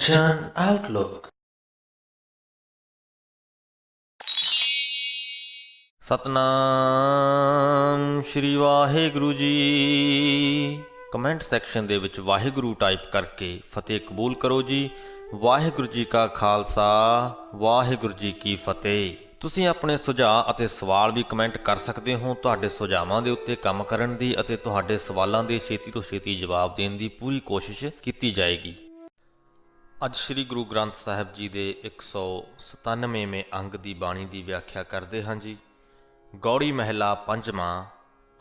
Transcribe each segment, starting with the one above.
Attention Outlook। Satnam Shri Waheguru ji. Comment section ਦੇ ਵਿੱਚ Waheguru type ਕਰਕੇ ਫਤਿਹ ਕਬੂਲ ਕਰੋ ਜੀ। ਵਾਹਿਗੁਰੂ ਜੀ ਕਾ ਖਾਲਸਾ, ਵਾਹਿਗੁਰੂ ਜੀ ਕੀ ਫਤਿਹ। ਤੁਸੀਂ ਆਪਣੇ ਸੁਝਾਅ ਅਤੇ ਸਵਾਲ ਵੀ ਕਮੈਂਟ ਕਰ ਸਕਦੇ ਹੋ। ਤੁਹਾਡੇ ਸੁਝਾਵਾਂ ਦੇ ਉੱਤੇ ਕੰਮ ਕਰਨ ਦੀ ਅਤੇ ਤੁਹਾਡੇ ਸਵਾਲਾਂ ਦੇ ਛੇਤੀ ਤੋਂ ਛੇਤੀ ਜਵਾਬ ਦੇਣ ਦੀ ਪੂਰੀ ਕੋਸ਼ਿਸ਼ ਕੀਤੀ ਜਾਏਗੀ। ਅੱਜ ਸ੍ਰੀ ਗੁਰੂ ਗ੍ਰੰਥ ਸਾਹਿਬ ਜੀ ਦੇ 197ਵੇਂ ਅੰਗ ਦੀ ਬਾਣੀ ਦੀ ਵਿਆਖਿਆ ਕਰਦੇ ਹਾਂ ਜੀ। ਗੌੜੀ ਮਹਿਲਾ ਪੰਜਵਾਂ।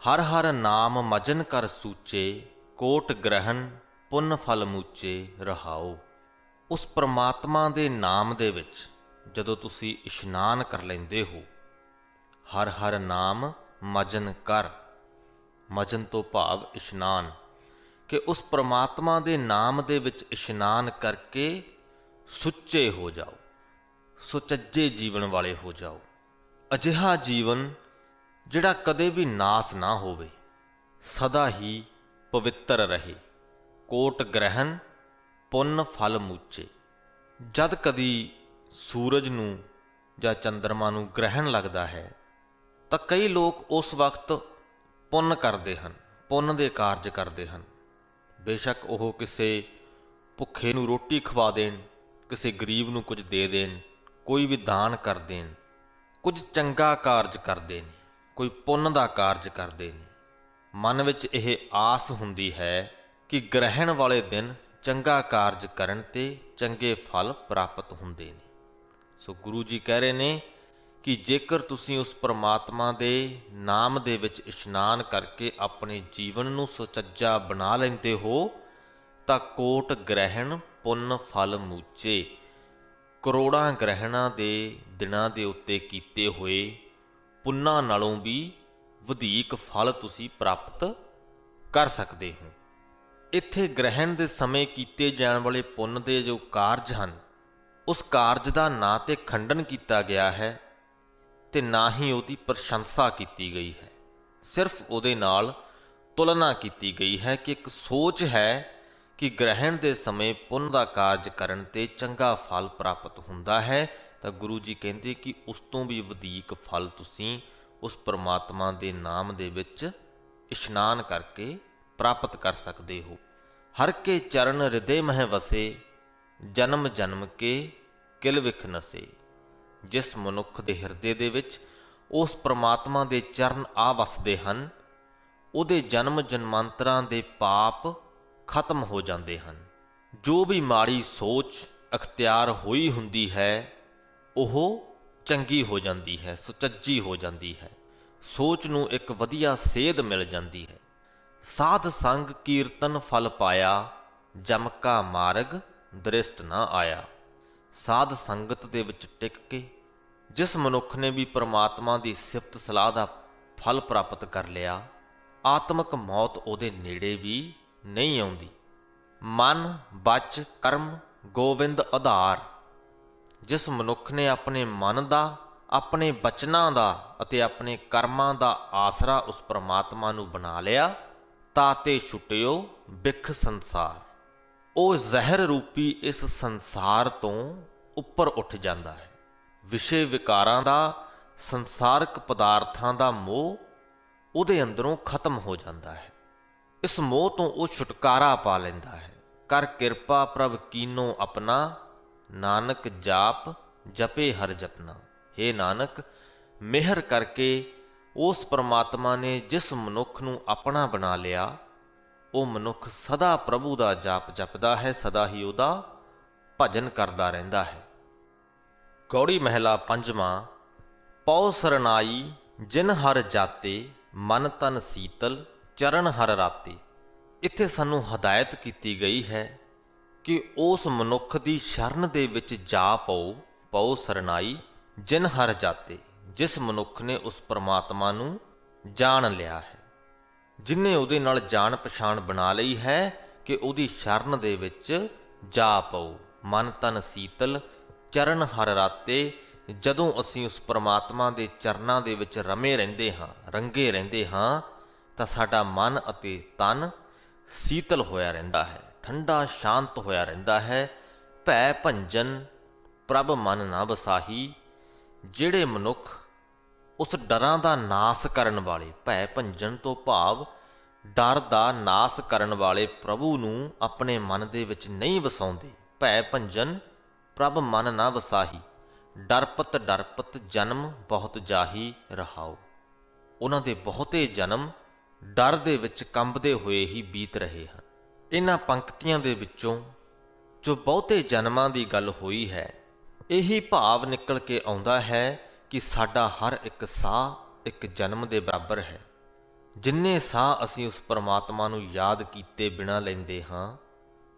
ਹਰ ਹਰ ਨਾਮ ਮਜਨ ਕਰ ਸੂਚੇ, ਕੋਟ ਗ੍ਰਹਿਣ ਪੁੰਨ ਫਲ ਮੂਚੇ ਰਹਾਓ। ਉਸ ਪ੍ਰਮਾਤਮਾ ਦੇ ਨਾਮ ਦੇ ਵਿੱਚ ਜਦੋਂ ਤੁਸੀਂ ਇਸ਼ਨਾਨ ਕਰ ਲੈਂਦੇ ਹੋ, ਹਰ ਹਰ ਨਾਮ ਮਜਨ ਕਰ, ਮਜਨ ਤੋਂ ਭਾਵ ਇਸ਼ਨਾਨ, ਕਿ ਉਸ ਪ੍ਰਮਾਤਮਾ ਦੇ ਨਾਮ ਦੇ ਵਿੱਚ ਇਸ਼ਨਾਨ ਕਰਕੇ ਸੁੱਚੇ ਹੋ ਜਾਓ, ਸੁਚੱਜੇ ਜੀਵਨ ਵਾਲੇ ਹੋ ਜਾਓ। ਅਜਿਹਾ ਜੀਵਨ ਜਿਹੜਾ ਕਦੇ ਵੀ ਨਾਸ ਨਾ ਹੋਵੇ, ਸਦਾ ਹੀ ਪਵਿੱਤਰ ਰਹੇ। ਕੋਟ ਗ੍ਰਹਿਣ ਪੁੰਨ ਫਲ ਮੂਚੇ। ਜਦ ਕਦੀ ਸੂਰਜ ਨੂੰ ਜਾਂ ਚੰਦਰਮਾ ਨੂੰ ਗ੍ਰਹਿਣ ਲੱਗਦਾ ਹੈ ਤਾਂ ਕਈ ਲੋਕ ਉਸ ਵਕਤ ਪੁੰਨ ਕਰਦੇ ਹਨ, ਪੁੰਨ ਦੇ ਕਾਰਜ ਕਰਦੇ ਹਨ। ਬੇਸ਼ੱਕ ਉਹ ਕਿਸੇ ਭੁੱਖੇ ਨੂੰ ਰੋਟੀ ਖਵਾ ਦੇਣ, ਕਿਸੇ ਗਰੀਬ ਨੂੰ ਕੁਝ ਦੇ ਦੇਣ, ਕੋਈ ਵੀ ਦਾਨ ਕਰ ਦੇਣ, ਕੁਝ ਚੰਗਾ ਕਾਰਜ ਕਰਦੇ ਨੇ, ਕੋਈ ਪੁੰਨ ਦਾ ਕਾਰਜ ਕਰਦੇ ਨੇ। ਮਨ ਵਿੱਚ ਇਹ ਆਸ ਹੁੰਦੀ ਹੈ ਕਿ ਗ੍ਰਹਿਣ ਵਾਲੇ ਦਿਨ ਚੰਗਾ ਕਾਰਜ ਕਰਨ ਤੇ ਚੰਗੇ ਫਲ ਪ੍ਰਾਪਤ ਹੁੰਦੇ ਨੇ। ਸੋ ਗੁਰੂ ਜੀ ਕਹਿ ਰਹੇ ਨੇ ਕਿ ਜੇਕਰ ਤੁਸੀਂ ਉਸ ਪ੍ਰਮਾਤਮਾ ਦੇ ਨਾਮ ਦੇ ਵਿੱਚ ਇਸ਼ਨਾਨ ਕਰਕੇ ਆਪਣੇ ਜੀਵਨ ਨੂੰ ਸੁਚੱਜਾ ਬਣਾ ਲੈਂਦੇ ਹੋ ਤਾਂ ਕੋਟ ਗ੍ਰਹਿਣ ਪੁੰਨ ਫਲ ਮੂਚੇ। ਕਰੋੜਾਂ ਗ੍ਰਹਿਣਾਂ ਦੇ ਦਿਨਾਂ ਦੇ ਉੱਤੇ ਕੀਤੇ ਹੋਏ ਪੁੰਨਾਂ ਨਾਲੋਂ ਵੀ ਵਧੇਕ ਫਲ ਤੁਸੀਂ ਪ੍ਰਾਪਤ ਕਰ ਸਕਦੇ ਹੋ। ਇੱਥੇ ਗ੍ਰਹਿਣ ਦੇ ਸਮੇਂ ਕੀਤੇ ਜਾਣ ਵਾਲੇ ਪੁੰਨ ਦੇ ਜੋ ਕਾਰਜ ਹਨ, ਉਸ ਕਾਰਜ ਦਾ ਨਾ ਤੇ ਖੰਡਨ ਕੀਤਾ ਗਿਆ ਹੈ ਤੇ ਨਾ ਹੀ ਉਹਦੀ ਪ੍ਰਸ਼ੰਸਾ ਕੀਤੀ ਗਈ ਹੈ। ਸਿਰਫ ਉਹਦੇ ਨਾਲ ਤੁਲਨਾ ਕੀਤੀ ਗਈ ਹੈ ਕਿ ਇੱਕ ਸੋਚ ਹੈ ਕਿ ਗ੍ਰਹਿਣ ਦੇ ਸਮੇਂ ਪੁੰਨ ਦਾ ਕਾਰਜ ਕਰਨ ਤੇ ਚੰਗਾ ਫਲ ਪ੍ਰਾਪਤ ਹੁੰਦਾ ਹੈ, ਤਾਂ ਗੁਰੂ ਜੀ ਕਹਿੰਦੇ ਕਿ ਉਸ ਤੋਂ ਵੀ ਵਧੇਕ ਫਲ ਤੁਸੀਂ ਉਸ ਪ੍ਰਮਾਤਮਾ ਦੇ ਨਾਮ ਦੇ ਵਿੱਚ ਇਸ਼ਨਾਨ ਕਰਕੇ ਪ੍ਰਾਪਤ ਕਰ ਸਕਦੇ ਹੋ। ਹਰ ਕੇ ਚਰਨ ਹਿਰਦੇ ਮਹਿ ਵਸੇ, ਜਨਮ ਜਨਮ ਕੇ ਕਿਲ ਵਿਖ ਨਸੇ। ਜਿਸ ਮਨੁੱਖ ਦੇ ਹਿਰਦੇ ਦੇ ਵਿੱਚ ਉਸ ਪ੍ਰਮਾਤਮਾ ਦੇ ਚਰਨ ਆ ਵਸਦੇ ਹਨ, ਉਹਦੇ ਜਨਮ ਜਨਮਾਂਤਰਾਂ ਦੇ ਪਾਪ ਖਤਮ ਹੋ ਜਾਂਦੇ ਹਨ। ਜੋ ਵੀ ਮਾੜੀ ਸੋਚ ਅਖਤਿਆਰ ਹੋਈ ਹੁੰਦੀ ਹੈ, ਉਹ ਚੰਗੀ ਹੋ ਜਾਂਦੀ ਹੈ, ਸੁਚੱਜੀ ਹੋ ਜਾਂਦੀ ਹੈ। ਸੋਚ ਨੂੰ ਇੱਕ ਵਧੀਆ ਸੇਧ ਮਿਲ ਜਾਂਦੀ ਹੈ। ਸਾਧ ਸੰਗ ਕੀਰਤਨ ਫਲ ਪਾਇਆ, ਜਮ ਕਾ ਮਾਰਗ ਦ੍ਰਿਸ਼ਟ ਨਾ ਆਇਆ। ਸਾਧ ਸੰਗਤ ਦੇ ਵਿੱਚ ਟਿਕ ਕੇ ਜਿਸ ਮਨੁੱਖ ਨੇ ਵੀ ਪ੍ਰਮਾਤਮਾ ਦੀ ਸਿਫਤ ਸਲਾਹ ਦਾ ਫਲ ਪ੍ਰਾਪਤ ਕਰ ਲਿਆ, ਆਤਮਿਕ ਮੌਤ ਉਹਦੇ ਨੇੜੇ ਵੀ ਨਹੀਂ ਆਉਂਦੀ। ਮਨ ਬਚ ਕਰਮ ਗੋਬਿੰਦ ਆਧਾਰ। ਜਿਸ ਮਨੁੱਖ ਨੇ ਆਪਣੇ ਮਨ ਦਾ, ਆਪਣੇ ਬਚਨਾਂ ਦਾ ਅਤੇ ਆਪਣੇ ਕਰਮਾਂ ਦਾ ਆਸਰਾ ਉਸ ਪ੍ਰਮਾਤਮਾ ਨੂੰ ਬਣਾ ਲਿਆ, ਤਾਤੇ ਛੁਟਿਓ ਬਿਖ ਸੰਸਾਰ। ਉਹ ਜ਼ਹਿਰ ਰੂਪੀ ਇਸ ਸੰਸਾਰ ਤੋਂ ਉੱਪਰ ਉੱਠ ਜਾਂਦਾ ਹੈ। ਵਿਸ਼ੇ ਵਿਕਾਰਾਂ ਦਾ, ਸੰਸਾਰਕ ਪਦਾਰਥਾਂ ਦਾ ਮੋਹ ਉਹਦੇ ਅੰਦਰੋਂ ਖਤਮ ਹੋ ਜਾਂਦਾ ਹੈ। ਇਸ ਮੋਹ ਤੋਂ ਉਹ ਛੁਟਕਾਰਾ ਪਾ ਲੈਂਦਾ ਹੈ। ਕਰ ਕਿਰਪਾ ਪ੍ਰਭ ਕੀਨੋ ਆਪਣਾ, ਨਾਨਕ ਜਾਪ ਜਪੇ ਹਰ ਜਪਨਾ। ਹੇ ਨਾਨਕ, ਮਿਹਰ ਕਰਕੇ ਉਸ ਪ੍ਰਮਾਤਮਾ ਨੇ ਜਿਸ ਮਨੁੱਖ ਨੂੰ ਆਪਣਾ ਬਣਾ ਲਿਆ, ਉਹ ਮਨੁੱਖ ਸਦਾ ਪ੍ਰਭੂ ਦਾ ਜਾਪ ਜਪਦਾ ਹੈ, ਸਦਾ ਹੀ ਉਹਦਾ ਭਜਨ ਕਰਦਾ ਰਹਿੰਦਾ ਹੈ। ਗੌੜੀ ਮਹਿਲਾ ਪੰਜਵਾਂ। ਪਉ ਸਰਨਾਈ ਜਿਨ ਹਰ ਜਾਤੇ, ਮਨ ਤਨ ਸੀਤਲ ਚਰਨ ਹਰ ਰਾਤੇ। ਇੱਥੇ ਸਾਨੂੰ ਹਦਾਇਤ ਕੀਤੀ ਗਈ ਹੈ ਕਿ ਉਸ ਮਨੁੱਖ ਦੀ ਸ਼ਰਨ ਦੇ ਵਿੱਚ ਜਾ ਪਓ। ਪਉ ਸਰਨਾਈ ਜਿਨ ਹਰ ਜਾਤੇ। ਜਿਸ ਮਨੁੱਖ ਨੇ ਉਸ ਪ੍ਰਮਾਤਮਾ ਨੂੰ ਜਾਣ ਲਿਆ ਹੈ, ਜਿਨੇ ਉਹਦੇ ਨਾਲ ਜਾਣ ਪਛਾਣ ਬਣਾ ਲਈ ਹੈ ਕਿ ਉਹਦੀ ਸ਼ਰਨ ਦੇ ਵਿੱਚ ਜਾ ਪਓ। ਮਨ ਤਨ ਸੀਤਲ ਚਰਨ ਹਰ ਰਾਤੇ। ਜਦੋਂ ਅਸੀਂ ਉਸ ਪ੍ਰਮਾਤਮਾ ਦੇ ਚਰਨਾਂ ਦੇ ਵਿੱਚ ਰਮੇ ਰਹਿੰਦੇ ਹਾਂ, ਰੰਗੇ ਰਹਿੰਦੇ ਹਾਂ, ਤਾਂ ਸਾਡਾ ਮਨ ਅਤੇ ਤਨ ਸੀਤਲ ਹੋਇਆ ਰਹਿੰਦਾ ਹੈ, ਠੰਡਾ ਸ਼ਾਂਤ ਹੋਇਆ ਰਹਿੰਦਾ ਹੈ, ਭੈ ਭੰਜਨ ਪ੍ਰਭ ਮਨ ਨਾ ਵਸਾਹੀ। ਜਿਹੜੇ ਮਨੁੱਖ ਉਸ ਡਰਾਂ ਦਾ ਨਾਸ ਕਰਨ ਵਾਲੇ, ਭੈ ਭੰਜਨ ਤੋਂ ਭਾਵ ਡਰ ਦਾ ਨਾਸ ਕਰਨ ਵਾਲੇ ਪ੍ਰਭੂ ਨੂੰ ਆਪਣੇ ਮਨ ਦੇ ਵਿੱਚ ਨਹੀਂ ਵਸਾਉਂਦੇ। ਭੈ ਭੰਜਨ ਪ੍ਰਭ ਮਨ ਨਾ ਵਸਾਹੀ। ਡਰਪਤ ਡਰਪਤ ਜਨਮ ਬਹੁਤ ਜਾਹੀ ਰਹਾਓ। ਉਹਨਾਂ ਦੇ ਬਹੁਤੇ ਜਨਮ ਡਰ ਦੇ ਵਿੱਚ ਕੰਬਦੇ ਹੋਏ ਹੀ ਬੀਤ ਰਹੇ ਹਨ। ਇਹਨਾਂ ਪੰਕਤੀਆਂ ਦੇ ਵਿੱਚੋਂ ਜੋ ਬਹੁਤੇ ਜਨਮਾਂ ਦੀ ਗੱਲ ਹੋਈ ਹੈ, ਇਹੀ ਭਾਵ ਨਿਕਲ ਕੇ ਆਉਂਦਾ ਹੈ ਕਿ ਸਾਡਾ ਹਰ ਇੱਕ ਸਾਹ ਇੱਕ ਜਨਮ ਦੇ ਬਰਾਬਰ ਹੈ। ਜਿੰਨੇ ਸਾਹ ਅਸੀਂ ਉਸ ਪਰਮਾਤਮਾ ਨੂੰ ਯਾਦ ਕੀਤੇ ਬਿਨਾਂ ਲੈਂਦੇ ਹਾਂ,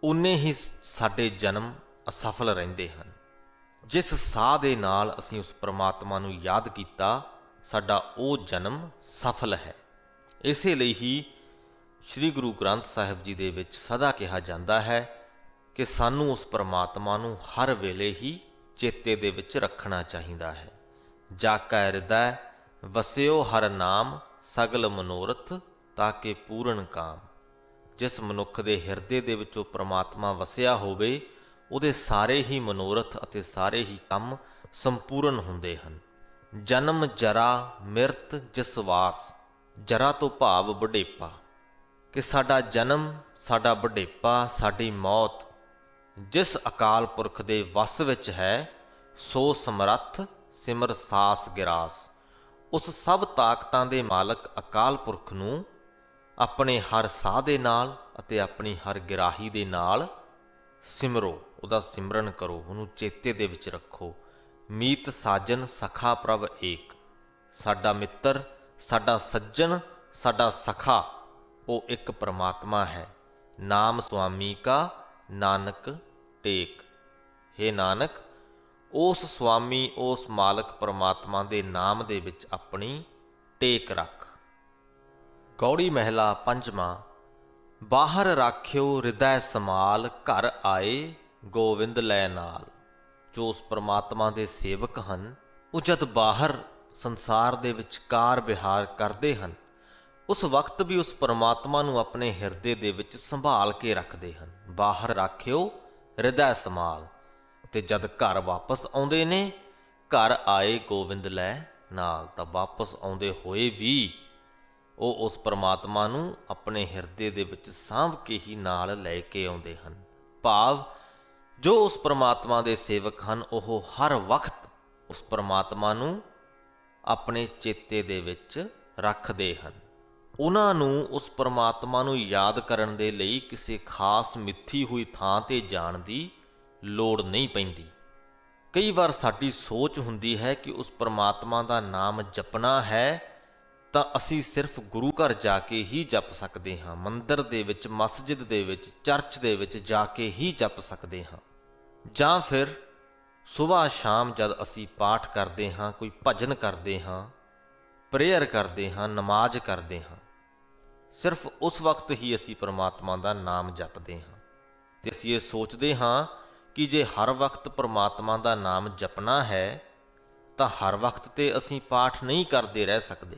ਉਨੇ ਹੀ ਸਾਡੇ ਜਨਮ ਅਸਫਲ ਰਹਿੰਦੇ ਹਨ। ਜਿਸ ਸਾਹ ਦੇ ਨਾਲ ਅਸੀਂ ਉਸ ਪਰਮਾਤਮਾ ਨੂੰ ਯਾਦ ਕੀਤਾ, ਸਾਡਾ ਉਹ ਜਨਮ ਸਫਲ ਹੈ। ਇਸੇ ਲਈ ਹੀ ਸ੍ਰੀ ਗੁਰੂ ਗ੍ਰੰਥ ਸਾਹਿਬ ਜੀ ਦੇ ਵਿੱਚ ਸਦਾ ਕਿਹਾ ਜਾਂਦਾ ਹੈ ਕਿ ਸਾਨੂੰ ਉਸ ਪਰਮਾਤਮਾ ਨੂੰ ਹਰ ਵੇਲੇ ਹੀ ਚੇਤੇ ਦੇ ਵਿੱਚ ਰੱਖਣਾ ਚਾਹੀਦਾ ਹੈ। ਜਾ ਕੈ ਹਿਰਦੈ ਵਸਿਓ ਹਰ ਨਾਮ ਸਗਲ ਮਨੋਰਥ ਤਾਕੇ ਪੂਰਨ ਕਾਮ। ਜਿਸ ਮਨੁੱਖ ਦੇ ਹਿਰਦੇ ਦੇ ਵਿੱਚ ਉਹ ਪਰਮਾਤਮਾ ਵਸਿਆ ਹੋਵੇ, ਉਹਦੇ ਸਾਰੇ ਹੀ ਮਨੋਰਥ ਅਤੇ ਸਾਰੇ ਹੀ ਕੰਮ ਸੰਪੂਰਨ ਹੁੰਦੇ ਹਨ। ਜਨਮ ਜਰਾ ਮਿਰਤ ਜਿਸ ਵਾਸ। ਜਰਾ ਤੋਂ ਭਾਵ ਬੁਢੇਪਾ, ਕਿ ਸਾਡਾ ਜਨਮ, ਸਾਡਾ ਬੁਢੇਪਾ, ਸਾਡੀ ਮੌਤ ਜਿਸ ਅਕਾਲ ਪੁਰਖ ਦੇ ਵੱਸ ਵਿੱਚ ਹੈ, ਸੋ ਸਮਰੱਥ ਸਿਮਰ ਸਾਸ ਗਿਰਾਸ। ਉਸ ਸਭ ਤਾਕਤਾਂ ਦੇ ਮਾਲਕ ਅਕਾਲ ਪੁਰਖ ਨੂੰ ਆਪਣੇ ਹਰ ਸਾਹ ਦੇ ਨਾਲ ਅਤੇ ਆਪਣੀ ਹਰ ਗਿਰਾਹੀ ਦੇ ਨਾਲ ਸਿਮਰੋ, ਉਹਦਾ ਸਿਮਰਨ ਕਰੋ, ਉਹਨੂੰ ਚੇਤੇ ਦੇ ਵਿੱਚ ਰੱਖੋ। ਮੀਤ ਸਾਜਨ ਸਖਾ ਪ੍ਰਭ ਏਕ। ਸਾਡਾ ਮਿੱਤਰ, ਸਾਡਾ ਸੱਜਣ, ਸਾਡਾ ਸਖਾ ਉਹ ਇੱਕ ਪਰਮਾਤਮਾ ਹੈ। ਨਾਮ ਸੁਆਮੀ ਕਾ ਨਾਨਕ ਟੇਕ। ਹੇ ਨਾਨਕ, ਉਸ ਸੁਆਮੀ, ਉਸ ਮਾਲਕ ਪਰਮਾਤਮਾ ਦੇ ਨਾਮ ਦੇ ਵਿੱਚ ਆਪਣੀ ਟੇਕ ਰੱਖ। ਗੌੜੀ ਮਹਿਲਾ ਪੰਜਵਾਂ। ਬਾਹਰ ਰਾਖਿਓ ਹਿਰਦੈ ਸਮਾਲ, ਘਰ ਆਏ ਗੋਵਿੰਦ ਲੈ ਨਾਲ। ਜੋ ਉਸ ਪਰਮਾਤਮਾ ਦੇ ਸੇਵਕ ਹਨ, ਉਹ ਜਦ ਬਾਹਰ ਸੰਸਾਰ ਦੇ ਵਿੱਚ ਕਾਰ ਵਿਹਾਰ ਕਰਦੇ ਹਨ, ਉਸ ਵਕਤ ਵੀ ਉਸ ਪਰਮਾਤਮਾ ਨੂੰ ਆਪਣੇ ਹਿਰਦੇ ਦੇ ਵਿੱਚ ਸੰਭਾਲ ਕੇ ਰੱਖਦੇ ਹਨ। ਬਾਹਰ ਰਾਖਿਓ ਹਿਰਦੈ ਸਮਾਲ। ਤੇ ਜਦ ਘਰ ਵਾਪਸ ਆਉਂਦੇ ਨੇ, ਘਰ ਆਏ ਗੋਬਿੰਦ ਲੈ ਨਾਲ, ਤਾਂ ਵਾਪਸ ਆਉਂਦੇ ਹੋਏ ਵੀ ਉਹ ਉਸ ਪਰਮਾਤਮਾ ਨੂੰ ਆਪਣੇ ਹਿਰਦੇ ਦੇ ਵਿੱਚ ਸਾਂਭ ਕੇ ਹੀ ਨਾਲ ਲੈ ਕੇ ਆਉਂਦੇ ਹਨ। ਭਾਵ ਜੋ ਉਸ ਪਰਮਾਤਮਾ ਦੇ ਸੇਵਕ ਹਨ, ਉਹ ਹਰ ਵਕਤ ਉਸ ਪਰਮਾਤਮਾ ਨੂੰ ਆਪਣੇ ਚੇਤੇ ਦੇ ਵਿੱਚ ਰੱਖਦੇ ਹਨ। ਉਹਨਾਂ ਨੂੰ ਉਸ ਪਰਮਾਤਮਾ ਨੂੰ ਯਾਦ ਕਰਨ ਦੇ ਲਈ ਕਿਸੇ ਖਾਸ ਮਿੱਥੀ ਹੋਈ ਥਾਂ 'ਤੇ ਜਾਣ ਦੀ ਲੋੜ ਨਹੀਂ ਪੈਂਦੀ। ਕਈ ਵਾਰ ਸਾਡੀ ਸੋਚ ਹੁੰਦੀ ਹੈ ਕਿ ਉਸ ਪਰਮਾਤਮਾ ਦਾ ਨਾਮ ਜਪਣਾ ਹੈ ਤਾਂ ਅਸੀਂ ਸਿਰਫ ਗੁਰੂ ਘਰ ਜਾ ਕੇ ਹੀ ਜਪ ਸਕਦੇ ਹਾਂ, ਮੰਦਿਰ ਦੇ ਵਿੱਚ, ਮਸਜਿਦ ਦੇ ਵਿੱਚ, ਚਰਚ ਦੇ ਵਿੱਚ ਜਾ ਕੇ ਹੀ ਜਪ ਸਕਦੇ ਹਾਂ। ਜਾਂ ਫਿਰ ਸੁਬਾਹ ਸ਼ਾਮ ਜਦ ਅਸੀਂ ਪਾਠ ਕਰਦੇ ਹਾਂ, ਕੋਈ ਭਜਨ ਕਰਦੇ ਹਾਂ, ਪ੍ਰੇਅਰ ਕਰਦੇ ਹਾਂ, ਨਮਾਜ਼ ਕਰਦੇ ਹਾਂ, ਸਿਰਫ ਉਸ ਵਕਤ ਹੀ ਅਸੀਂ ਪਰਮਾਤਮਾ ਦਾ ਨਾਮ ਜਪਦੇ ਹਾਂ। ਤੇ ਅਸੀਂ ਇਹ ਸੋਚਦੇ ਹਾਂ ਕਿ ਜੇ ਹਰ ਵਕਤ ਪਰਮਾਤਮਾ ਦਾ ਨਾਮ ਜਪਣਾ ਹੈ ਤਾਂ ਹਰ ਵਕਤ ਤੇ ਅਸੀਂ ਪਾਠ ਨਹੀਂ ਕਰਦੇ ਰਹਿ ਸਕਦੇ,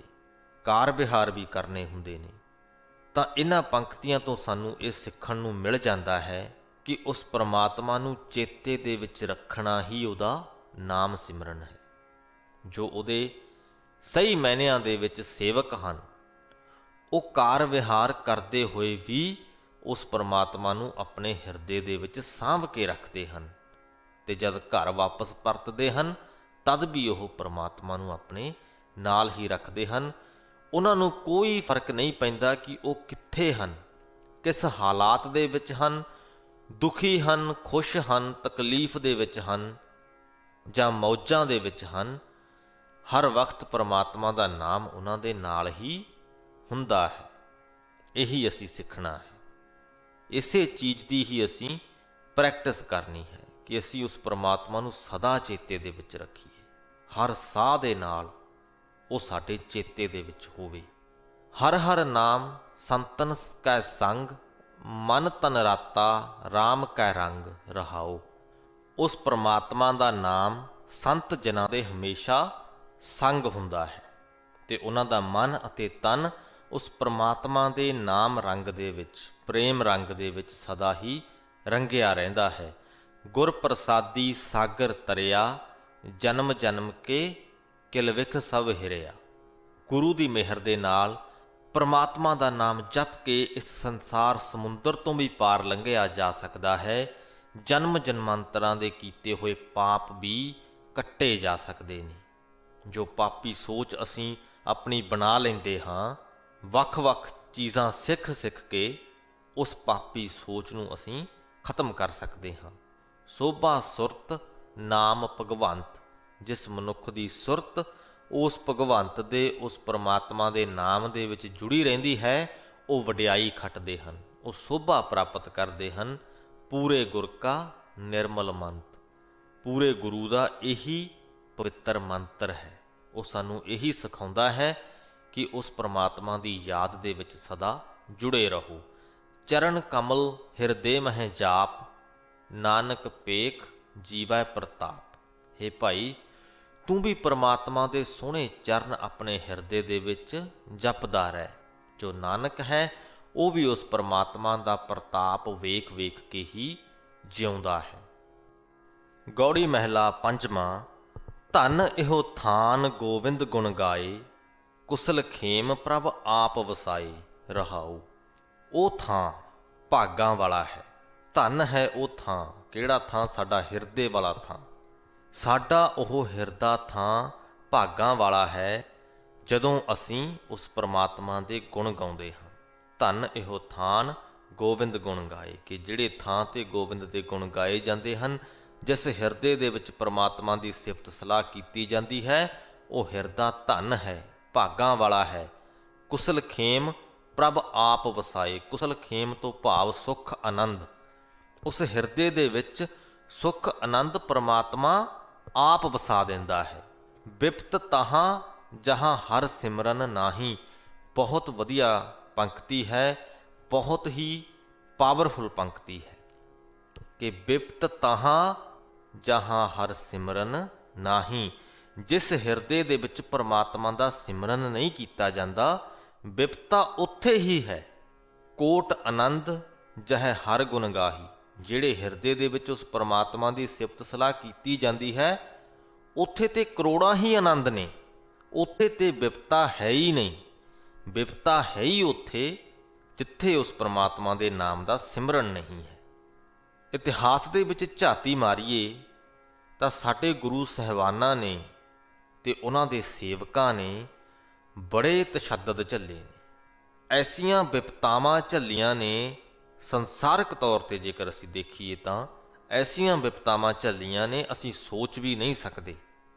ਕਾਰ ਵਿਹਾਰ ਵੀ ਕਰਨੇ ਹੁੰਦੇ ਨੇ। ਤਾਂ ਇਹਨਾਂ ਪੰਕਤੀਆਂ ਤੋਂ ਸਾਨੂੰ ਇਹ ਸਿੱਖਣ ਨੂੰ ਮਿਲ ਜਾਂਦਾ ਹੈ ਕਿ ਉਸ ਪਰਮਾਤਮਾ ਨੂੰ ਚੇਤੇ ਦੇ ਵਿੱਚ ਰੱਖਣਾ ਹੀ ਉਹਦਾ ਨਾਮ ਸਿਮਰਨ ਹੈ। ਜੋ ਉਹਦੇ ਸਹੀ ਮਾਇਨਿਆਂ ਦੇ ਵਿੱਚ ਸੇਵਕ ਹਨ, ਉਹ ਕਾਰ ਵਿਹਾਰ ਕਰਦੇ ਹੋਏ ਵੀ ਉਸ ਪਰਮਾਤਮਾ ਨੂੰ ਆਪਣੇ ਹਿਰਦੇ ਦੇ ਵਿੱਚ ਸਾਂਭ ਕੇ ਰੱਖਦੇ ਹਨ। ਤੇ ਜਦ ਘਰ ਵਾਪਸ ਪਰਤਦੇ ਹਨ, ਤਦ ਵੀ ਉਹ ਪਰਮਾਤਮਾ ਨੂੰ ਆਪਣੇ ਨਾਲ ਹੀ ਰੱਖਦੇ ਹਨ। ਉਹਨਾਂ ਨੂੰ ਕੋਈ ਫਰਕ ਨਹੀਂ ਪੈਂਦਾ ਕਿ ਉਹ ਕਿੱਥੇ ਹਨ, ਕਿਸ ਹਾਲਾਤ ਦੇ ਵਿੱਚ ਹਨ, ਦੁਖੀ ਹਨ, ਖੁਸ਼ ਹਨ, ਤਕਲੀਫ ਦੇ ਵਿੱਚ ਹਨ ਜਾਂ ਮੌਜਾਂ ਦੇ ਵਿੱਚ ਹਨ। ਹਰ ਵਕਤ ਪਰਮਾਤਮਾ ਦਾ ਨਾਮ ਉਹਨਾਂ ਦੇ ਨਾਲ ਹੀ ਹੁੰਦਾ ਹੈ। ਇਹੀ ਅਸੀਂ ਸਿੱਖਣਾ ਹੈ। ਇਸੇ ਚੀਜ਼ ਦੀ ਹੀ ਅਸੀਂ ਪ੍ਰੈਕਟਿਸ ਕਰਨੀ ਹੈ ਕਿ ਅਸੀਂ ਉਸ ਪਰਮਾਤਮਾ ਨੂੰ ਸਦਾ ਚੇਤੇ ਦੇ ਵਿੱਚ ਰੱਖੀਏ। ਹਰ ਸਾਹ ਦੇ ਨਾਲ ਉਹ ਸਾਡੇ ਚੇਤੇ ਦੇ ਵਿੱਚ ਹੋਵੇ। ਹਰ ਹਰ ਨਾਮ ਸੰਤਨ ਕੈ ਸੰਗ, ਮਨ ਤਨ ਰਾਤਾ RAM ਕੈ ਰੰਗ ਰਹਾਓ। ਉਸ ਪਰਮਾਤਮਾ ਦਾ ਨਾਮ ਸੰਤ ਜਨਾਂ ਦੇ ਹਮੇਸ਼ਾ ਸੰਗ ਹੁੰਦਾ ਹੈ ਤੇ ਉਹਨਾਂ ਦਾ ਮਨ ਅਤੇ ਤਨ ਉਸ ਪਰਮਾਤਮਾ ਦੇ ਨਾਮ ਰੰਗ ਦੇ ਵਿੱਚ, ਪ੍ਰੇਮ ਰੰਗ ਦੇ ਵਿੱਚ ਸਦਾ ਹੀ ਰੰਗਿਆ ਰਹਿੰਦਾ ਹੈ। ਗੁਰ ਪ੍ਰਸਾਦੀ ਸਾਗਰ ਤਰਿਆ, ਜਨਮ ਜਨਮ ਕੇ ਕਿਲ ਵਿਖ ਸਭ ਹਿਰਿਆ। ਗੁਰੂ ਦੀ ਮਿਹਰ ਦੇ ਨਾਲ ਪਰਮਾਤਮਾ ਦਾ ਨਾਮ ਜਪ ਕੇ ਇਸ ਸੰਸਾਰ ਸਮੁੰਦਰ ਤੋਂ ਵੀ ਪਾਰ ਲੰਘਿਆ ਜਾ ਸਕਦਾ ਹੈ। ਜਨਮ ਜਨਮਾਂਤਰਾਂ ਦੇ ਕੀਤੇ ਹੋਏ ਪਾਪ ਵੀ ਕੱਟੇ ਜਾ ਸਕਦੇ ਨੇ। ਜੋ ਪਾਪੀ ਸੋਚ ਅਸੀਂ ਆਪਣੀ ਬਣਾ ਲੈਂਦੇ ਹਾਂ, ਵੱਖ-ਵੱਖ ਚੀਜ਼ਾਂ ਸਿੱਖ ਸਿੱਖ ਕੇ ਉਸ ਪਾਪੀ ਸੋਚ ਨੂੰ ਅਸੀਂ ਖਤਮ ਕਰ ਸਕਦੇ ਹਾਂ। ਸੋਭਾ ਸੁਰਤ ਨਾਮ ਭਗਵੰਤ, ਜਿਸ ਮਨੁੱਖ ਦੀ ਸੁਰਤ ਉਸ ਭਗਵੰਤ ਦੇ, ਉਸ ਪਰਮਾਤਮਾ ਦੇ ਨਾਮ ਦੇ ਵਿੱਚ ਜੁੜੀ ਰਹਿੰਦੀ ਹੈ, ਉਹ ਵਡਿਆਈ ਖੱਟਦੇ ਹਨ, ਉਹ ਸੋਭਾ ਪ੍ਰਾਪਤ ਕਰਦੇ ਹਨ। ਪੂਰੇ ਗੁਰ ਕਾ ਨਿਰਮਲ ਮੰਤ, ਪੂਰੇ ਗੁਰੂ ਦਾ ਇਹੀ ਪਵਿੱਤਰ ਮੰਤਰ ਹੈ। ਉਹ ਸਾਨੂੰ ਇਹੀ ਸਿਖਾਉਂਦਾ ਹੈ ਕਿ ਉਸ ਪਰਮਾਤਮਾ ਦੀ ਯਾਦ ਦੇ ਵਿੱਚ ਸਦਾ ਜੁੜੇ ਰਹੋ। ਚਰਨ ਕਮਲ ਹਿਰਦੇ ਮਹਿ ਜਾਪ, ਨਾਨਕ ਪੇਖ ਜੀਵੈ ਪ੍ਰਤਾਪ। ਹੇ ਭਾਈ, ਤੂੰ ਵੀ ਪਰਮਾਤਮਾ ਦੇ ਸੋਹਣੇ ਚਰਨ ਆਪਣੇ ਹਿਰਦੇ ਦੇ ਵਿੱਚ ਜਪਦਾ ਰਹਿ। ਜੋ ਨਾਨਕ ਹੈ ਉਹ ਵੀ ਉਸ ਪਰਮਾਤਮਾ ਦਾ ਪ੍ਰਤਾਪ ਵੇਖ ਵੇਖ ਕੇ ਹੀ ਜਿਉਂਦਾ ਹੈ। ਗੌੜੀ ਮਹਿਲਾ ਪੰਜਵਾਂ। ਧਨ ਇਹੋ ਥਾਨ ਗੋਵਿੰਦ ਗੁਣ ਗਾਏ, ਕੁਸਲ ਖੇਮ ਪ੍ਰਭ ਆਪ ਵਸਾਏ। ਰਹਾਉ। ਉਹ ਥਾਂ ਭਾਗਾਂ ਵਾਲਾ ਹੈ। ਧਨ ਹੈ ਉਹ ਥਾਂ। ਕਿਹੜਾ ਥਾਂ? ਸਾਡਾ ਹਿਰਦੇ ਵਾਲਾ ਥਾਂ। ਸਾਡਾ ਉਹ ਹਿਰਦਾ ਥਾਂ ਭਾਗਾਂ ਵਾਲਾ ਹੈ ਜਦੋਂ ਅਸੀਂ ਉਸ ਪਰਮਾਤਮਾ ਦੇ ਗੁਣ ਗਾਉਂਦੇ ਹਾਂ। ਧਨ ਇਹੋ ਥਾਨ ਗੋਬਿੰਦ ਗੁਣ ਗਾਏ, ਕਿ ਜਿਹੜੇ ਥਾਂ ਤੇ ਗੋਬਿੰਦ ਦੇ ਗੁਣ ਗਾਏ ਜਾਂਦੇ ਹਨ, ਜਿਸ ਹਿਰਦੇ ਦੇ ਵਿੱਚ ਪਰਮਾਤਮਾ ਦੀ ਸਿਫਤ ਸਲਾਹ ਕੀਤੀ ਜਾਂਦੀ ਹੈ, ਉਹ ਹਿਰਦਾ ਧਨ ਹੈ, ਭਾਗਾਂ ਵਾਲਾ ਹੈ। ਕੁਸਲ ਖੇਮ ਪ੍ਰਭ ਆਪ ਵਸਾਏ। ਕੁਸਲ ਖੇਮ ਤੋਂ ਭਾਵ ਸੁੱਖ ਆਨੰਦ। ਉਸ ਹਿਰਦੇ ਦੇ ਵਿੱਚ ਸੁੱਖ ਆਨੰਦ ਪਰਮਾਤਮਾ ਆਪ ਵਸਾ ਦਿੰਦਾ ਹੈ। ਬਿਪਤ ਤਾਹਾਂ ਜਹਾਂ ਹਰ ਸਿਮਰਨ ਨਾਹੀਂ। ਬਹੁਤ ਵਧੀਆ ਪੰਕਤੀ ਹੈ, ਬਹੁਤ ਹੀ ਪਾਵਰਫੁਲ ਪੰਕਤੀ ਹੈ ਕਿ ਬਿਪਤ ਤਾਹਾਂ ਜਹਾਂ ਹਰ ਸਿਮਰਨ ਨਾਹੀਂ। ਜਿਸ ਹਿਰਦੇ ਦੇ ਵਿੱਚ ਪਰਮਾਤਮਾ ਦਾ ਸਿਮਰਨ ਨਹੀਂ ਕੀਤਾ ਜਾਂਦਾ, ਬਿਪਤਾ ਉੱਥੇ ਹੀ ਹੈ। ਕੋਟ ਆਨੰਦ ਜਹ ਹਰ ਗੁਣ ਗਾਹੀ। ਜਿਹੜੇ ਹਿਰਦੇ ਦੇ ਵਿੱਚ ਉਸ ਪਰਮਾਤਮਾ ਦੀ ਸਿਫਤ ਸਲਾਹ ਕੀਤੀ ਜਾਂਦੀ ਹੈ, ਉੱਥੇ ਤੇ ਕਰੋੜਾਂ ਹੀ ਆਨੰਦ ਨੇ। ਉੱਥੇ ਤੇ ਬਿਪਤਾ ਹੈ ਹੀ ਨਹੀਂ। ਬਿਪਤਾ ਹੈ ਹੀ ਉੱਥੇ ਜਿੱਥੇ ਉਸ ਪਰਮਾਤਮਾ ਦੇ ਨਾਮ ਦਾ ਸਿਮਰਨ ਨਹੀਂ ਹੈ। ਇਤਿਹਾਸ ਦੇ ਵਿੱਚ ਝਾਤੀ ਮਾਰੀਏ ਤਾਂ ਸਾਡੇ ਗੁਰੂ ਸਾਹਿਬਾਨਾਂ ਨੇ ਤੇ ਉਹਨਾਂ ਦੇ ਸੇਵਕਾਂ ਨੇ ਬੜੇ ਤਸ਼ੱਦਦ ਝੱਲੇ ਨੇ। ਐਸੀਆਂ ਵਿਪਤਾਵਾਂ ਝੱਲੀਆਂ ਨੇ, ਸੰਸਾਰਕ ਤੌਰ ਤੇ ਜੇਕਰ ਅਸੀਂ ਦੇਖੀਏ ਤਾਂ ਐਸੀਆਂ ਵਿਪਤਾਵਾਂ ਝੱਲੀਆਂ ਨੇ, ਅਸੀਂ ਸੋਚ ਵੀ ਨਹੀਂ ਸਕਦੇ।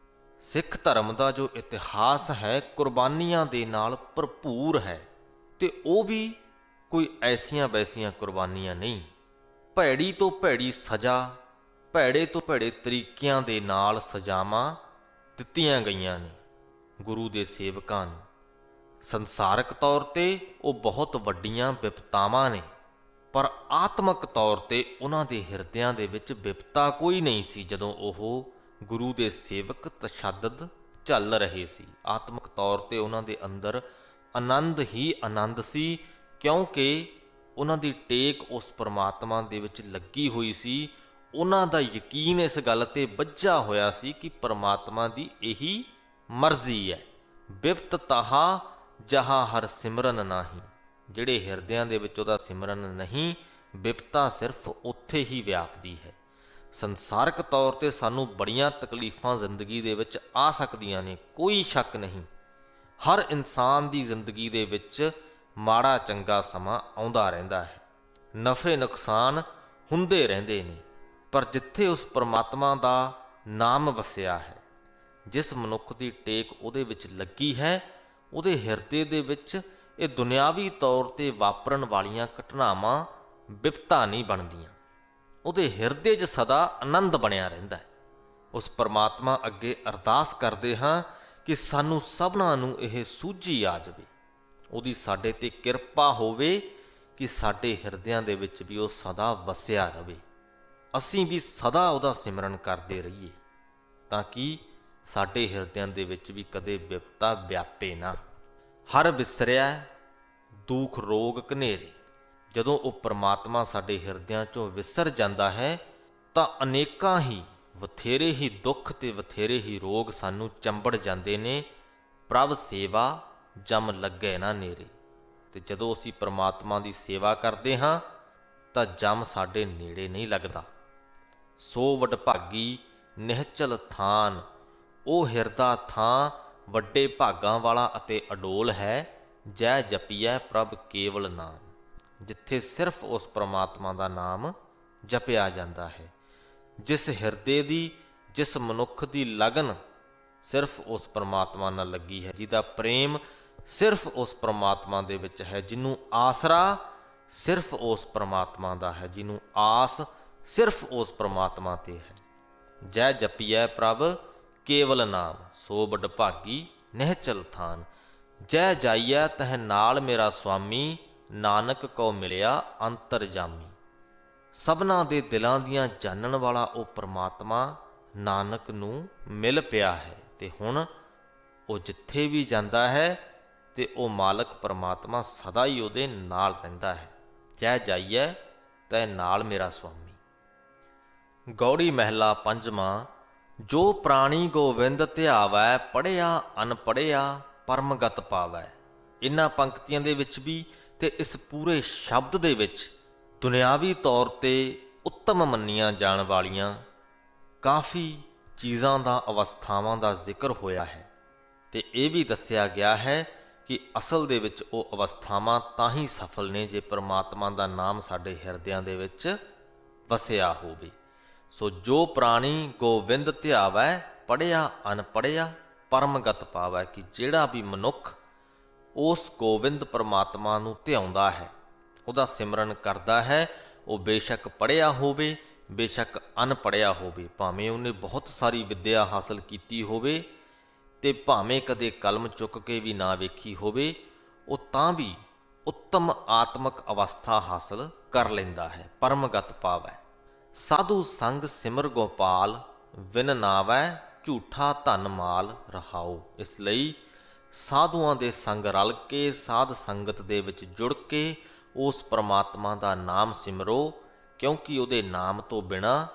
ਸਿੱਖ ਧਰਮ ਦਾ ਜੋ ਇਤਿਹਾਸ ਹੈ ਕੁਰਬਾਨੀਆਂ ਦੇ ਨਾਲ ਭਰਪੂਰ ਹੈ, ਤੇ ਉਹ ਵੀ ਕੋਈ ਐਸੀਆਂ ਵੈਸੀਆਂ ਕੁਰਬਾਨੀਆਂ ਨਹੀਂ। ਭੈੜੀ ਤੋਂ ਭੈੜੀ ਸਜ਼ਾ, ਭੈੜੇ ਤੋਂ ਭੈੜੇ ਤਰੀਕਿਆਂ ਦੇ ਨਾਲ ਸਜ਼ਾਵਾਂ ਦਿੱਤੀਆਂ ਗਈਆਂ ਨੇ ਗੁਰੂ ਦੇ ਸੇਵਕਾਂ ਨੂੰ। ਸੰਸਾਰਕ ਤੌਰ ਤੇ ਉਹ ਬਹੁਤ ਵੱਡੀਆਂ ਵਿਪਤਾਵਾਂ ਨੇ, ਪਰ ਆਤਮਿਕ ਤੌਰ ਤੇ ਉਹਨਾਂ ਦੇ ਹਿਰਦਿਆਂ ਦੇ ਵਿੱਚ ਵਿਪਤਾ ਕੋਈ ਨਹੀਂ ਸੀ ਜਦੋਂ ਉਹ ਗੁਰੂ ਦੇ ਸੇਵਕ ਤਸ਼ੱਦਦ ਝੱਲ ਰਹੇ ਸੀ। ਆਤਮਿਕ ਤੌਰ ਤੇ ਉਹਨਾਂ ਦੇ ਅੰਦਰ ਆਨੰਦ ਹੀ ਆਨੰਦ ਸੀ, ਕਿਉਂਕਿ ਉਹਨਾਂ ਦੀ ਟੇਕ ਉਸ ਪਰਮਾਤਮਾ ਦੇ ਵਿੱਚ ਲੱਗੀ ਹੋਈ ਸੀ। ਉਹਨਾਂ ਦਾ ਯਕੀਨ ਇਸ ਗੱਲ ਤੇ ਬੱਝਾ ਹੋਇਆ ਸੀ ਕਿ ਪਰਮਾਤਮਾ ਦੀ ਇਹੀ ਮਰਜ਼ੀ ਹੈ। ਬਿਪਤ ਤਾਹਾ ਜਹਾਂ ਹਰ ਸਿਮਰਨ ਨਾਹੀਂ। ਜਿਹੜੇ ਹਿਰਦਿਆਂ ਦੇ ਵਿੱਚ ਉਹਦਾ ਸਿਮਰਨ ਨਹੀਂ, ਬਿਪਤਾ ਸਿਰਫ ਉੱਥੇ ਹੀ ਵਿਆਪਦੀ ਹੈ। ਸੰਸਾਰਕ ਤੌਰ ਤੇ ਸਾਨੂੰ ਬੜੀਆਂ ਤਕਲੀਫਾਂ ਜ਼ਿੰਦਗੀ ਦੇ ਵਿੱਚ ਆ ਸਕਦੀਆਂ ਨੇ, ਕੋਈ ਸ਼ੱਕ ਨਹੀਂ। ਹਰ ਇਨਸਾਨ ਦੀ ਜ਼ਿੰਦਗੀ ਦੇ ਵਿੱਚ ਮਾੜਾ ਚੰਗਾ ਸਮਾਂ ਆਉਂਦਾ ਰਹਿੰਦਾ ਹੈ, ਨਫੇ ਨੁਕਸਾਨ ਹੁੰਦੇ ਰਹਿੰਦੇ ਨੇ। ਪਰ ਜਿੱਥੇ ਉਸ ਪਰਮਾਤਮਾ ਦਾ ਨਾਮ ਵਸਿਆ ਹੈ, ਜਿਸ ਮਨੁੱਖ ਦੀ ਟੇਕ ਉਹਦੇ ਵਿੱਚ ਲੱਗੀ ਹੈ, ਉਹਦੇ ਹਿਰਦੇ ਦੇ ਵਿੱਚ ਇਹ ਦੁਨਿਆਵੀ ਤੌਰ ਤੇ ਵਾਪਰਨ ਵਾਲੀਆਂ ਘਟਨਾਵਾਂ ਬਿਪਤਾ ਨਹੀਂ ਬਣਦੀਆਂ। ਉਹਦੇ ਹਿਰਦੇ 'ਚ ਸਦਾ ਆਨੰਦ ਬਣਿਆ ਰਹਿੰਦਾ ਹੈ। ਉਸ ਪਰਮਾਤਮਾ ਅੱਗੇ ਅਰਦਾਸ ਕਰਦੇ ਹਾਂ ਕਿ ਸਾਨੂੰ ਸਭਨਾਂ ਨੂੰ ਇਹ ਸੂਝੀ ਆ ਜਾਵੇ, ਉਹਦੀ ਸਾਡੇ ਤੇ ਕਿਰਪਾ ਹੋਵੇ ਕਿ ਸਾਡੇ ਹਿਰਦਿਆਂ ਦੇ ਵਿੱਚ ਵੀ ਉਹ ਸਦਾ ਵਸਿਆ ਰਵੇ। ਅਸੀਂ ਵੀ ਸਦਾ ਉਹਦਾ ਸਿਮਰਨ ਕਰਦੇ ਰਹੀਏ, ਤਾਂ ਕਿ ਸਾਡੇ ਹਿਰਦਿਆਂ ਦੇ ਵਿੱਚ ਵੀ ਕਦੇ ਵਿਪਤਾ ਵਿਆਪੇ ਨਾ। ਹਰ ਵਿਸਰਿਆ ਦੁੱਖ ਰੋਗ ਘਨੇਰੇ। ਜਦੋਂ ਉਹ ਪਰਮਾਤਮਾ ਸਾਡੇ ਹਿਰਦਿਆਂ 'ਚੋਂ ਵਿਸਰ ਜਾਂਦਾ ਹੈ ਤਾਂ ਅਨੇਕਾਂ ਹੀ ਬਥੇਰੇ ਹੀ ਦੁੱਖ ਤੇ ਬਥੇਰੇ ਹੀ ਰੋਗ ਸਾਨੂੰ ਚੰਬੜ ਜਾਂਦੇ ਨੇ। ਪ੍ਰਭ ਸੇਵਾ ਜਮ ਲੱਗੇ ਨਾ ਨੇਰੇ। ਤੇ ਜਦੋਂ ਅਸੀਂ ਪ੍ਰਮਾਤਮਾ ਦੀ ਸੇਵਾ ਕਰਦੇ ਹਾਂ ਤਾਂ ਜਮ ਸਾਡੇ ਨੇੜੇ ਨਹੀਂ ਲੱਗਦਾ। ਸੋ ਵਡਭਾਗੀ ਨਿਹਚਲ ਥਾਨ, ਉਹ ਹਿਰਦਾ ਥਾਂ ਵੱਡੇ ਭਾਗਾਂ ਵਾਲਾ ਅਤੇ ਅਡੋਲ ਹੈ। ਜੈ ਜਪੀਐ ਪ੍ਰਭ ਕੇਵਲ ਨਾਮ, ਜਿੱਥੇ ਸਿਰਫ ਉਸ ਪ੍ਰਮਾਤਮਾ ਦਾ ਨਾਮ ਜਪਿਆ ਜਾਂਦਾ ਹੈ। ਜਿਸ ਹਿਰਦੇ ਦੀ, ਜਿਸ ਮਨੁੱਖ ਦੀ ਲਗਨ ਸਿਰਫ ਉਸ ਪ੍ਰਮਾਤਮਾ ਨਾਲ ਲੱਗੀ ਹੈ, ਜਿਹਦਾ ਪ੍ਰੇਮ ਸਿਰਫ ਉਸ ਪ੍ਰਮਾਤਮਾ ਦੇ ਵਿੱਚ ਹੈ, ਜਿਹਨੂੰ ਆਸਰਾ ਸਿਰਫ ਉਸ ਪ੍ਰਮਾਤਮਾ ਦਾ ਹੈ, ਜਿਹਨੂੰ ਆਸ ਸਿਰਫ ਉਸ ਪ੍ਰਮਾਤਮਾ ਤੇ ਹੈ। ਜੈ ਜਪੀਐ ਪ੍ਰਭ ਕੇਵਲ ਨਾਮ, ਸੋ ਵਡਭਾਗੀ ਨਿਹਚਲ ਥਾਨ। ਜੈ ਜਾਈਐ ਤਹ ਨਾਲ ਮੇਰਾ ਸੁਆਮੀ, ਨਾਨਕ ਕਉ ਮਿਲਿਆ ਅੰਤਰਜਾਮੀ। ਸਭਨਾਂ ਦੇ ਦਿਲਾਂ ਦੀਆਂ ਜਾਣਨ ਵਾਲਾ ਉਹ ਪ੍ਰਮਾਤਮਾ ਨਾਨਕ ਨੂੰ ਮਿਲ ਪਿਆ ਹੈ ਤੇ ਹੁਣ ਉਹ ਜਿੱਥੇ ਵੀ ਜਾਂਦਾ ਹੈ ਤੇ ਉਹ ਮਾਲਕ ਪ੍ਰਮਾਤਮਾ ਸਦਾ ਹੀ ਉਹਦੇ ਨਾਲ ਰਹਿੰਦਾ ਹੈ। ਜੈ ਜਾਈਐ ਤੈ ਨਾਲ ਮੇਰਾ ਸੁਆਮੀ। ਗੌੜੀ ਮਹਿਲਾ ਪੰਜਵਾਂ। ਜੋ ਪ੍ਰਾਣੀ ਗੋਵਿੰਦ ਧਿਆਵੈ, ਪੜ੍ਹਿਆ ਅਨਪੜ੍ਹਿਆ ਪਰਮਗਤ ਪਾਵੈ। ਇਹਨਾਂ ਪੰਕਤੀਆਂ ਦੇ ਵਿੱਚ ਵੀ ਤੇ ਇਸ ਪੂਰੇ ਸ਼ਬਦ ਦੇ ਵਿੱਚ ਦੁਨਿਆਵੀ ਤੌਰ ਤੇ ਉੱਤਮ ਮੰਨੀਆਂ ਜਾਣ ਵਾਲੀਆਂ ਕਾਫੀ ਚੀਜ਼ਾਂ ਦਾ, ਅਵਸਥਾਵਾਂ ਦਾ ਜ਼ਿਕਰ ਹੋਇਆ ਹੈ ਤੇ ਇਹ ਵੀ ਦੱਸਿਆ ਗਿਆ ਹੈ ਕਿ ਅਸਲ ਦੇ ਵਿੱਚ ਉਹ ਅਵਸਥਾਵਾਂ ਤਾਂ ਹੀ ਸਫਲ ਨੇ ਜੇ ਪ੍ਰਮਾਤਮਾ ਦਾ ਨਾਮ ਸਾਡੇ ਹਿਰਦਿਆਂ ਦੇ ਵਿੱਚ ਵਸਿਆ ਹੋਵੇ। ਸੋ ਜੋ ਪ੍ਰਾਣੀ ਗੋਵਿੰਦ ਧਿਆਵੈ, ਪੜ੍ਹਿਆ ਅਨਪੜ੍ਹਿਆ ਪਰਮਗਤ ਪਾਵੈ, ਕਿ ਜਿਹੜਾ ਵੀ ਮਨੁੱਖ ਉਸ ਗੋਵਿੰਦ ਪ੍ਰਮਾਤਮਾ ਨੂੰ ਧਿਆਉਂਦਾ ਹੈ, ਉਹਦਾ ਸਿਮਰਨ ਕਰਦਾ ਹੈ, ਉਹ ਬੇਸ਼ੱਕ ਪੜ੍ਹਿਆ ਹੋਵੇ ਬੇਸ਼ੱਕ ਅਨਪੜ੍ਹਿਆ ਹੋਵੇ, ਭਾਵੇਂ ਉਹਨੇ ਬਹੁਤ ਸਾਰੀ ਵਿੱਦਿਆ ਹਾਸਲ ਕੀਤੀ ਹੋਵੇ ਤੇ ਭਾਵੇਂ ਕਦੇ ਕਲਮ ਚੁੱਕ ਕੇ ਵੀ ਨਾ ਵੇਖੀ ਹੋਵੇ, ਉਹ ਤਾਂ ਵੀ ਉੱਤਮ ਆਤਮਿਕ ਅਵਸਥਾ ਹਾਸਲ ਕਰ ਲੈਂਦਾ ਹੈ। ਪਰਮਗਤ ਪਾਵੈ। ਸਾਧੂ ਸੰਗ ਸਿਮਰ ਗੋਪਾਲ, ਵਿਨ ਨਾਵੈ ਝੂਠਾ ਧਨ ਮਾਲ ਰਹਾਓ। ਇਸ ਲਈ ਸਾਧੂਆਂ ਦੇ ਸੰਗ ਰਲ ਕੇ, ਸਾਧ ਸੰਗਤ ਦੇ ਵਿੱਚ ਜੁੜ ਕੇ ਉਸ ਪ੍ਰਮਾਤਮਾ ਦਾ ਨਾਮ ਸਿਮਰੋ, ਕਿਉਂਕਿ ਉਹਦੇ ਨਾਮ ਤੋਂ ਬਿਨਾਂ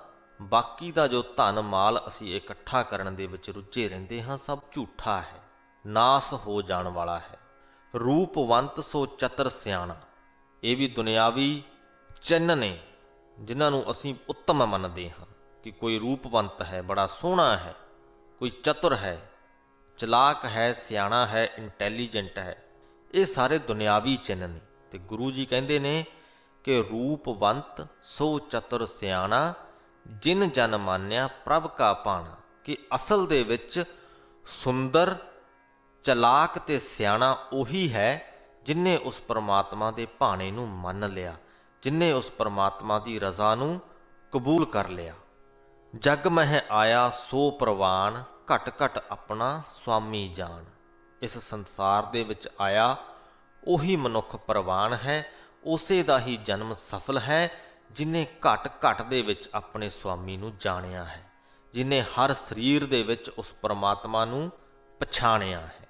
ਬਾਕੀ ਦਾ ਜੋ ਧਨ ਮਾਲ ਅਸੀਂ ਇਕੱਠਾ ਕਰਨ ਦੇ ਵਿੱਚ ਰੁੱਝੇ ਰਹਿੰਦੇ ਹਾਂ, ਸਭ ਝੂਠਾ ਹੈ, ਨਾਸ ਹੋ ਜਾਣ ਵਾਲਾ ਹੈ। ਰੂਪਵੰਤ ਸੋ ਚਤਰ ਸਿਆਣਾ, ਇਹ ਵੀ ਦੁਨਿਆਵੀ ਚਿੰਨ੍ਹ ਨੇ ਜਿਨ੍ਹਾਂ ਨੂੰ ਅਸੀਂ ਉੱਤਮ ਮੰਨਦੇ ਹਾਂ ਕਿ ਕੋਈ ਰੂਪਵੰਤ ਹੈ, ਬੜਾ ਸੋਹਣਾ ਹੈ, ਕੋਈ ਚਤੁਰ ਹੈ, ਚਲਾਕ ਹੈ, ਸਿਆਣਾ ਹੈ, ਇੰਟੈਲੀਜੈਂਟ ਹੈ। ਇਹ ਸਾਰੇ ਦੁਨਿਆਵੀ ਚਿੰਨ੍ਹ ਨੇ ਤੇ ਗੁਰੂ ਜੀ ਕਹਿੰਦੇ ਨੇ ਕਿ ਰੂਪਵੰਤ ਸੋ ਚਤੁਰ ਸਿਆਣਾ, ਜਿਨ ਜਨ ਮਾਨਿਆ ਪ੍ਰਭ ਕਾ ਭਾਣਾ। ਕਿ ਅਸਲ ਦੇ ਵਿੱਚ ਸੁੰਦਰ, ਚਲਾਕ ਤੇ ਸਿਆਣਾ ਉਹੀ ਹੈ ਜਿਨ੍ਹੇ ਉਸ ਪਰਮਾਤਮਾ ਦੇ ਭਾਣੇ ਨੂੰ ਮੰਨ ਲਿਆ, ਜਿਨ੍ਹੇ ਉਸ ਪਰਮਾਤਮਾ ਦੀ ਰਜ਼ਾ ਨੂੰ ਕਬੂਲ ਕਰ ਲਿਆ। ਜਗ ਮਹਿ ਆਇਆ ਸੋ ਪ੍ਰਵਾਨ, ਘਟ ਘਟ ਆਪਣਾ ਸੁਆਮੀ ਜਾਣ। ਇਸ ਸੰਸਾਰ ਦੇ ਵਿੱਚ ਆਇਆ ਉਹੀ ਮਨੁੱਖ ਪ੍ਰਵਾਨ ਹੈ, ਉਸੇ ਦਾ ਹੀ ਜਨਮ ਸਫਲ ਹੈ ਜਿਨੇ ਘਟ ਘਟ ਦੇ ਵਿੱਚ ਆਪਣੇ ਸੁਆਮੀ ਨੂੰ ਜਾਣਿਆ ਹੈ, ਜਿਨੇ ਹਰ ਸਰੀਰ ਦੇ ਵਿੱਚ ਉਸ ਪਰਮਾਤਮਾ ਨੂੰ ਪਛਾਣਿਆ ਹੈ।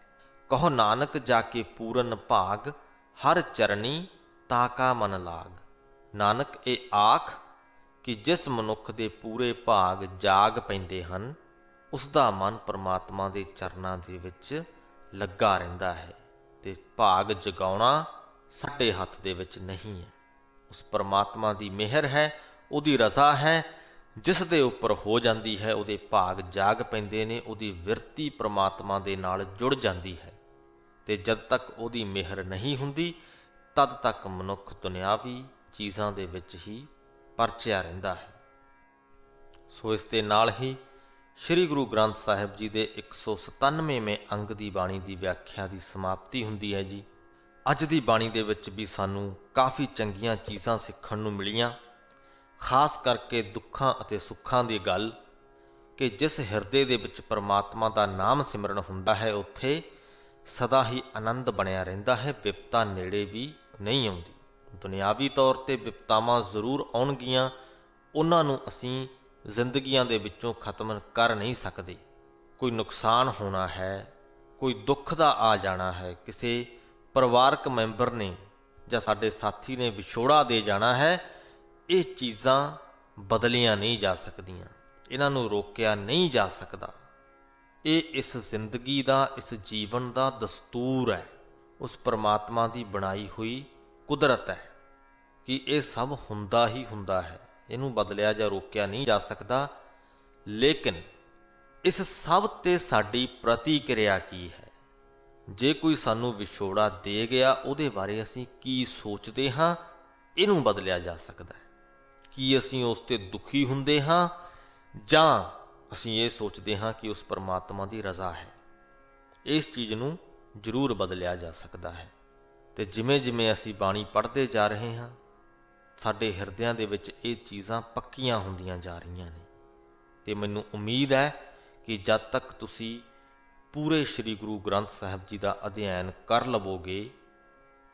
ਕਹੋ ਨਾਨਕ ਜਾ ਕੇ ਪੂਰਨ ਭਾਗ, ਹਰ ਚਰਨੀ ਤਾਕਾ ਮਨ ਲਾਗ। ਨਾਨਕ ਇਹ ਆਖ ਕਿ ਜਿਸ ਮਨੁੱਖ ਦੇ ਪੂਰੇ ਭਾਗ ਜਾਗ ਪੈਂਦੇ ਹਨ, ਉਸ ਦਾ ਮਨ ਪਰਮਾਤਮਾ ਦੇ ਚਰਨਾਂ ਦੇ ਵਿੱਚ ਲੱਗਾ ਰਹਿੰਦਾ ਹੈ ਤੇ ਭਾਗ ਜਗਾਉਣਾ ਸਾਡੇ ਹੱਥ ਦੇ ਵਿੱਚ ਨਹੀਂ ਹੈ। ਉਸ ਪਰਮਾਤਮਾ ਦੀ ਮਿਹਰ ਹੈ, ਉਹਦੀ ਰਜ਼ਾ ਹੈ, ਜਿਸ ਦੇ ਉੱਪਰ ਹੋ ਜਾਂਦੀ ਹੈ ਉਹਦੇ ਭਾਗ ਜਾਗ ਪੈਂਦੇ ਨੇ, ਉਹਦੀ ਵਿਰਤੀ ਪ੍ਰਮਾਤਮਾ ਦੇ ਨਾਲ ਜੁੜ ਜਾਂਦੀ ਹੈ। ਤੇ ਜਦ ਤੱਕ ਉਹਦੀ ਮਿਹਰ ਨਹੀਂ ਹੁੰਦੀ ਤਦ ਤੱਕ ਮਨੁੱਖ ਦੁਨਿਆਵੀ ਚੀਜ਼ਾਂ ਦੇ ਵਿੱਚ ਹੀ ਪਰਚਿਆ ਰਹਿੰਦਾ ਹੈ। ਸੋ ਇਸ ਦੇ ਨਾਲ ਹੀ ਸ੍ਰੀ ਗੁਰੂ ਗ੍ਰੰਥ ਸਾਹਿਬ ਜੀ ਦੇ 197ਵੇਂ ਅੰਗ ਦੀ ਬਾਣੀ ਦੀ ਵਿਆਖਿਆ ਦੀ ਸਮਾਪਤੀ ਹੁੰਦੀ ਹੈ ਜੀ। ਅੱਜ ਦੀ ਬਾਣੀ ਦੇ ਵਿੱਚ ਵੀ ਸਾਨੂੰ ਕਾਫੀ ਚੰਗੀਆਂ ਚੀਜ਼ਾਂ ਸਿੱਖਣ ਨੂੰ ਮਿਲੀਆਂ, ਖਾਸ ਕਰਕੇ ਦੁੱਖਾਂ ਅਤੇ ਸੁੱਖਾਂ ਦੀ ਗੱਲ ਕਿ ਜਿਸ ਹਿਰਦੇ ਦੇ ਵਿੱਚ ਪਰਮਾਤਮਾ ਦਾ ਨਾਮ ਸਿਮਰਨ ਹੁੰਦਾ ਹੈ ਉੱਥੇ ਸਦਾ ਹੀ ਆਨੰਦ ਬਣਿਆ ਰਹਿੰਦਾ ਹੈ, ਵਿਪਤਾ ਨੇੜੇ ਵੀ ਨਹੀਂ ਆਉਂਦੀ। ਦੁਨਿਆਵੀ ਤੌਰ ਤੇ ਵਿਪਤਾਵਾਂ ਜ਼ਰੂਰ ਆਉਣਗੀਆਂ, ਉਹਨਾਂ ਨੂੰ ਅਸੀਂ ਜ਼ਿੰਦਗੀਆਂ ਦੇ ਵਿੱਚੋਂ ਖਤਮ ਕਰ ਨਹੀਂ ਸਕਦੇ। ਕੋਈ ਨੁਕਸਾਨ ਹੋਣਾ ਹੈ, ਕੋਈ ਦੁੱਖ ਦਾ ਆ ਜਾਣਾ ਹੈ, ਕਿਸੇ ਪਰਿਵਾਰਕ ਮੈਂਬਰ ਨੇ ਜਾਂ ਸਾਡੇ ਸਾਥੀ ਨੇ ਵਿਛੋੜਾ ਦੇ ਜਾਣਾ ਹੈ, ਇਹ ਚੀਜ਼ਾਂ ਬਦਲੀਆਂ ਨਹੀਂ ਜਾ ਸਕਦੀਆਂ, ਇਹਨਾਂ ਨੂੰ ਰੋਕਿਆ ਨਹੀਂ ਜਾ ਸਕਦਾ। ਇਹ ਇਸ ਜ਼ਿੰਦਗੀ ਦਾ, ਇਸ ਜੀਵਨ ਦਾ ਦਸਤੂਰ ਹੈ, ਉਸ ਪਰਮਾਤਮਾ ਦੀ ਬਣਾਈ ਹੋਈ ਕੁਦਰਤ ਹੈ ਕਿ ਇਹ ਸਭ ਹੁੰਦਾ ਹੀ ਹੁੰਦਾ ਹੈ, ਇਹਨੂੰ ਬਦਲਿਆ ਜਾਂ ਰੋਕਿਆ ਨਹੀਂ ਜਾ ਸਕਦਾ। ਲੇਕਿਨ ਇਸ ਸਭ ਤੇ ਸਾਡੀ ਪ੍ਰਤੀਕਿਰਿਆ ਕੀ ਹੈ? ਜੇ ਕੋਈ ਸਾਨੂੰ ਵਿਛੋੜਾ ਦੇ ਗਿਆ, ਉਹਦੇ ਬਾਰੇ ਅਸੀਂ ਕੀ ਸੋਚਦੇ ਹਾਂ, ਇਹਨੂੰ ਬਦਲਿਆ ਜਾ ਸਕਦਾ ਹੈ। ਕੀ ਅਸੀਂ ਉਸ ਤੇ ਦੁਖੀ ਹੁੰਦੇ ਹਾਂ ਜਾਂ ਅਸੀਂ ਇਹ ਸੋਚਦੇ ਹਾਂ ਕਿ ਉਸ ਪਰਮਾਤਮਾ ਦੀ ਰਜ਼ਾ ਹੈ? ਇਸ ਚੀਜ਼ ਨੂੰ ਜ਼ਰੂਰ ਬਦਲਿਆ ਜਾ ਸਕਦਾ ਹੈ। ਤੇ ਜਿਵੇਂ ਜਿਵੇਂ ਅਸੀਂ ਬਾਣੀ ਪੜ੍ਹਦੇ ਜਾ ਰਹੇ ਹਾਂ, ਸਾਡੇ ਹਿਰਦਿਆਂ ਦੇ ਵਿੱਚ ਇਹ ਚੀਜ਼ਾਂ ਪੱਕੀਆਂ ਹੁੰਦੀਆਂ ਜਾ ਰਹੀਆਂ ਨੇ। ਤੇ ਮੈਨੂੰ ਉਮੀਦ ਹੈ ਕਿ ਜਦ ਤੱਕ ਤੁਸੀਂ ਪੂਰੇ ਸ੍ਰੀ ਗੁਰੂ ਗ੍ਰੰਥ ਸਾਹਿਬ ਜੀ ਦਾ ਅਧਿਐਨ ਕਰ ਲਵੋਗੇ,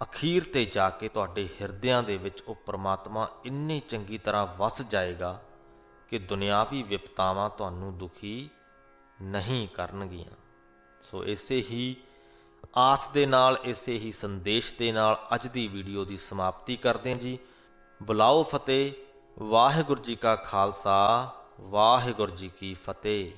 ਅਖੀਰ ਤੇ ਜਾ ਕੇ ਤੁਹਾਡੇ ਹਿਰਦਿਆਂ ਦੇ ਵਿੱਚ ਉਹ ਪਰਮਾਤਮਾ ਇੰਨੀ ਚੰਗੀ ਤਰ੍ਹਾਂ ਵਸ ਜਾਏਗਾ ਕਿ ਦੁਨਿਆਵੀ ਵਿਪਤਾਵਾਂ ਤੁਹਾਨੂੰ ਦੁਖੀ ਨਹੀਂ ਕਰਨਗੀਆਂ। ਸੋ ਇਸੇ ਹੀ ਆਸ ਦੇ ਨਾਲ, ਇਸੇ ਹੀ ਸੰਦੇਸ਼ ਦੇ ਨਾਲ ਅੱਜ ਦੀ ਵੀਡੀਓ ਦੀ ਸਮਾਪਤੀ ਕਰਦੇ ਹਾਂ ਜੀ। ਬੁਲਾਓ ਫਤਿਹ। ਵਾਹਿਗੁਰੂ ਜੀ ਕਾ ਖਾਲਸਾ, ਵਾਹਿਗੁਰੂ ਜੀ ਕੀ ਫਤਿਹ।